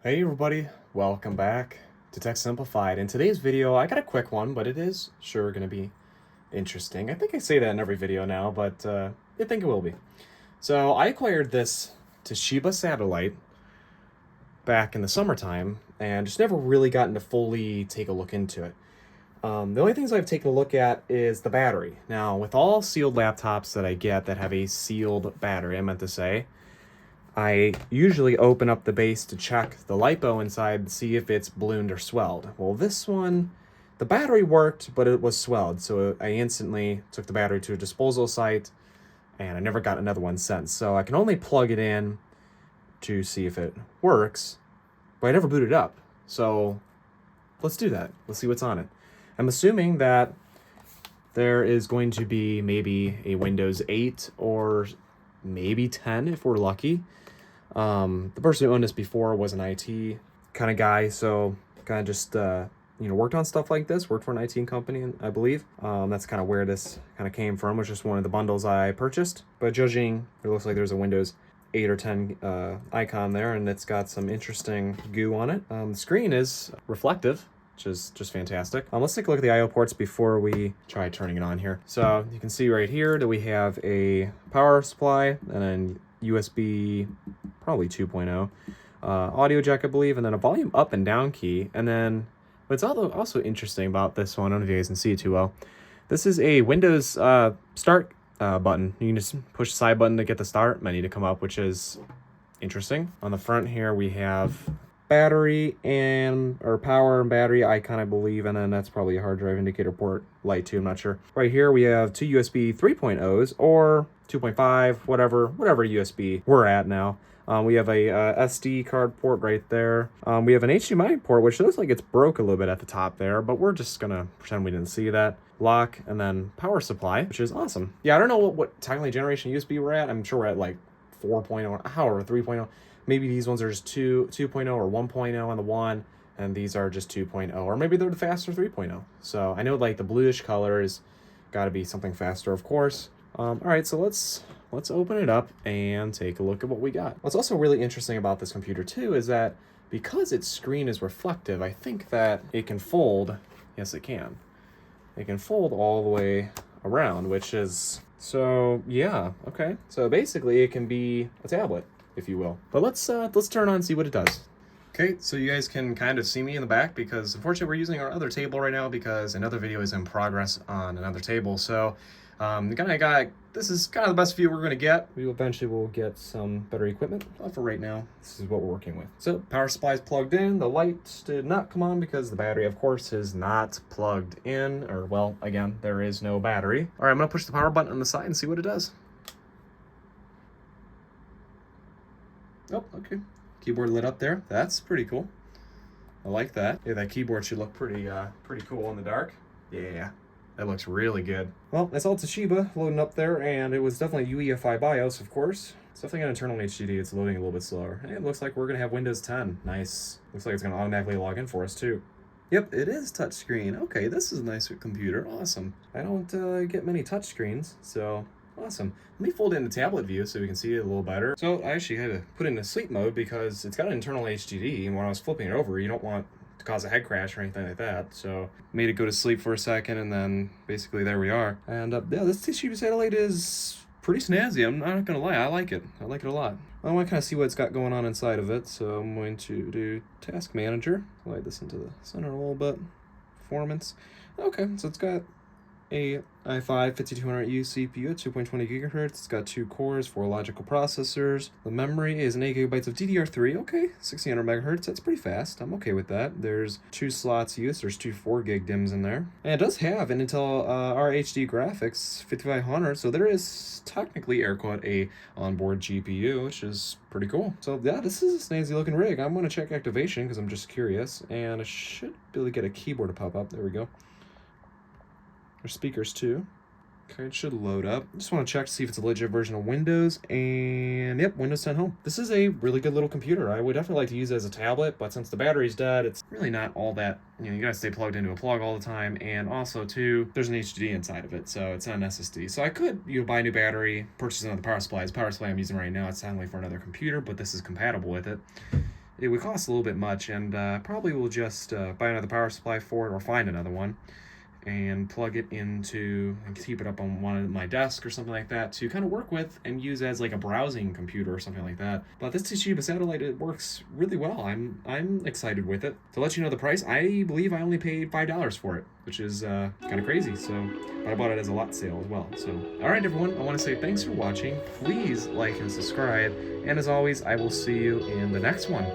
Hey everybody, welcome back to Tech Simplified. In today's video, I got a quick one, but it is sure going to be interesting. I think I say that in every video now, but I think it will be. So I acquired this Toshiba Satalite back in the summertime and just never really gotten to fully take a look into it. The only things I've taken a look at is the battery. Now, with all sealed laptops that I get that have a sealed battery, I meant to say, I usually open up the base to check the LiPo inside to see if it's ballooned or swelled. Well, this one, the battery worked, but it was swelled, so I instantly took the battery to a disposal site, and I never got another one since. So I can only plug it in to see if it works, but I never booted up. So let's do that. Let's see what's on it. I'm assuming that there is going to be maybe a Windows 8 or maybe 10 if we're lucky. The person who owned this before was an IT kind of guy, so kind of just worked on stuff like this. Worked for an IT company, I believe. That's kind of where this kind of came from. Was just one of the bundles I purchased. But judging, it looks like there's a Windows 8 or 10 icon there, and it's got some interesting goo on it. The screen is reflective, which is just fantastic. Let's take a look at the I/O ports before we try turning it on here. So you can see right here that we have a power supply and then USB probably 2.0, audio jack, I believe, and then a volume up and down key. And then what's also interesting about this one, I don't know if you guys can see it too well, this is a Windows start button. You can just push the side button to get the start menu to come up, which is interesting. On the front here, we have battery or power and battery icon, I believe, and then that's probably a hard drive indicator port light too, I'm not sure. Right here we have two USB 3.0s or 2.5, whatever USB we're at now. We have a SD card port right there. We have an HDMI port, which looks like it's broke a little bit at the top there, but we're just gonna pretend we didn't see that. Lock, and then power supply, which is awesome. Yeah, I don't know what technically generation USB we're at. I'm sure we're at like 4.0, however, 3.0. Maybe these ones are just 2.0 or 1.0 on the one, and these are just 2.0, or maybe they're the faster 3.0. So I know like the bluish color is got to be something faster, of course. All right, so let's open it up and take a look at what we got. What's also really interesting about this computer too is that because its screen is reflective, I think that it can fold. Yes, it can. It can fold all the way around, which is, so yeah, okay. So basically it can be a tablet, if you will. But let's turn on and see what it does. Okay, so you guys can kind of see me in the back because unfortunately we're using our other table right now because another video is in progress on another table. So this is kind of the best view we're going to get. We eventually will get some better equipment, but for right now, this is what we're working with. So power supply is plugged in. The light did not come on because the battery, of course, is not plugged in. Or, well, again, there is no battery. All right, I'm going to push the power button on the side and see what it does. Oh, okay. Keyboard lit up there. That's pretty cool. I like that. Yeah, that keyboard should look pretty cool in the dark. Yeah. That looks really good. Well, that's all Toshiba loading up there, and it was definitely UEFI BIOS, of course. It's definitely got internal HDD. It's loading a little bit slower. And it looks like we're going to have Windows 10. Nice. Looks like it's going to automatically log in for us, too. Yep, it is touchscreen. Okay, this is a nice computer. Awesome. I don't get many touchscreens, so awesome. Let me fold it in the tablet view so we can see it a little better. So I actually had to put it into sleep mode because it's got an internal HDD, and when I was flipping it over, you don't want to cause a head crash or anything like that. So made it go to sleep for a second, and then basically there we are. And yeah, this Toshiba Satellite is pretty snazzy. I'm not gonna lie, I like it. I like it a lot. I want to kind of see what it's got going on inside of it, so I'm going to do Task Manager. Slide this into the center a little bit. Performance. Okay, so it's got a i5 5200U CPU at 2.20 gigahertz. It's got 2 cores, 4 logical processors. The memory is an 8 gigabytes of DDR3. Okay, 1600 megahertz. That's pretty fast. I'm okay with that. There's 2 slots used. There's 2 4 gig DIMMs in there. And it does have an Intel RHD graphics 5500. So there is technically, air quote, a onboard GPU, which is pretty cool. So yeah, this is a snazzy looking rig. I'm going to check activation because I'm just curious. And I should be able to get a keyboard to pop up. There we go. There's speakers too. Okay, it should load up. Just want to check to see if it's a legit version of Windows, and yep, Windows 10 Home. This is a really good little computer. I would definitely like to use it as a tablet, but since the battery's dead, it's really not all that, you gotta stay plugged into a plug all the time, and also too, there's an HDD inside of it, so it's not an SSD. So I could, buy a new battery, purchase another power supply. The power supply I'm using right now, it's technically for another computer, but this is compatible with it. it would cost a little bit much, and probably will just buy another power supply for it or find another one and plug it into and keep it up on one of my desk or something like that to kind of work with and use as like a browsing computer or something like that. But this Toshiba Satellite, it works really well. I'm excited with it. To let you know the price, I believe I only paid $5 for it, which is kind of crazy. So, but I bought it as a lot sale as well. So, all right, everyone, I want to say thanks for watching. Please like and subscribe, and as always, I will see you in the next one.